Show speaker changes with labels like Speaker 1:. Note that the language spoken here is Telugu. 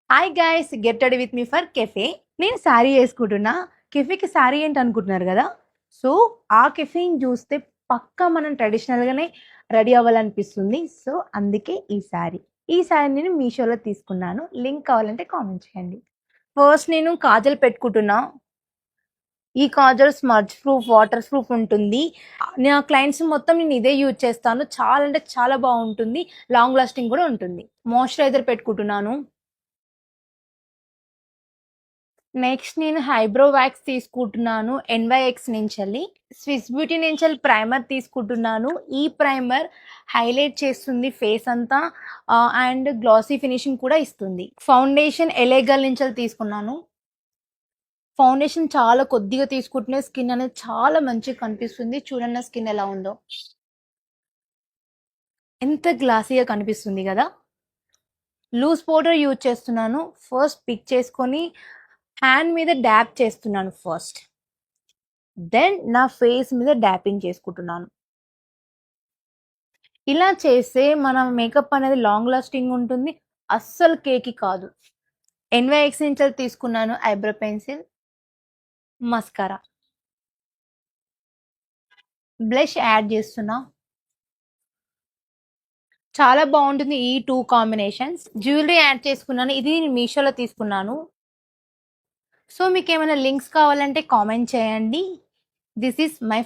Speaker 1: Hi guys, get ready with me for cafe. నేను శారీ వేసుకుంటున్నా. కెఫేకి శారీ ఏంటి అనుకుంటున్నారు కదా. సో ఆ కెఫేని చూస్తే పక్కా మనం ట్రెడిషనల్గానే రెడీ అవ్వాలనిపిస్తుంది. సో అందుకే ఈ శారీ నేను మీషోలో తీసుకున్నాను. లింక్ కావాలంటే కామెంట్ చేయండి. ఫస్ట్ నేను కాజల్ పెట్టుకుంటున్నా. ఈ కాజల్ స్మర్జ్ ప్రూఫ్, వాటర్ ప్రూఫ్ ఉంటుంది. నా క్లయింట్స్ మొత్తం నేను ఇదే యూజ్ చేస్తాను. చాలా అంటే చాలా బాగుంటుంది. లాంగ్ లాస్టింగ్ కూడా ఉంటుంది. మాయిశ్చరైజర్ పెట్టుకుంటున్నాను. నెక్స్ట్ నేను హైబ్రో వ్యాక్స్ తీసుకుంటున్నాను ఎన్వైఎక్స్ నుంచి. స్విస్ బ్యూటీ నుంచి ప్రైమర్ తీసుకుంటున్నాను. ఈ ప్రైమర్ హైలైట్ చేస్తుంది ఫేస్ అంతా అండ్ గ్లాసీ ఫినిషింగ్ కూడా ఇస్తుంది. ఫౌండేషన్ ఎలేగల్ నుంచి తీసుకున్నాను. ఫౌండేషన్ చాలా కొద్దిగా తీసుకుంటున్న స్కిన్ అనేది చాలా మంచిగా కనిపిస్తుంది. చూడండి స్కిన్ ఎలా ఉందో, ఎంత గ్లాసీగా కనిపిస్తుంది కదా. లూజ్ పౌడర్ యూజ్ చేస్తున్నాను. ఫస్ట్ పిక్ చేసుకొని హ్యాండ్ మీద డ్యాప్ చేస్తున్నాను ఫస్ట్. దెన్ నా ఫేస్ మీద డ్యాపింగ్ చేసుకుంటున్నాను. ఇలా చేస్తే మన మేకప్ అనేది లాంగ్ లాస్టింగ్ ఉంటుంది. అస్సలు కేకి కాదు. ఎన్వైఎక్స్ నుంచి తీసుకున్నాను eyebrow pencil, mascara, blush add చేస్తున్నా. చాలా బాగుంటుంది ఈ 2 కాంబినేషన్స్. జ్యువెలరీ యాడ్ చేసుకున్నాను. ఇది నేను మీషోలో తీసుకున్నాను. సో మీకు ఏమైనా లింక్స్ కావాలంటే కామెంట్ చేయండి. This is my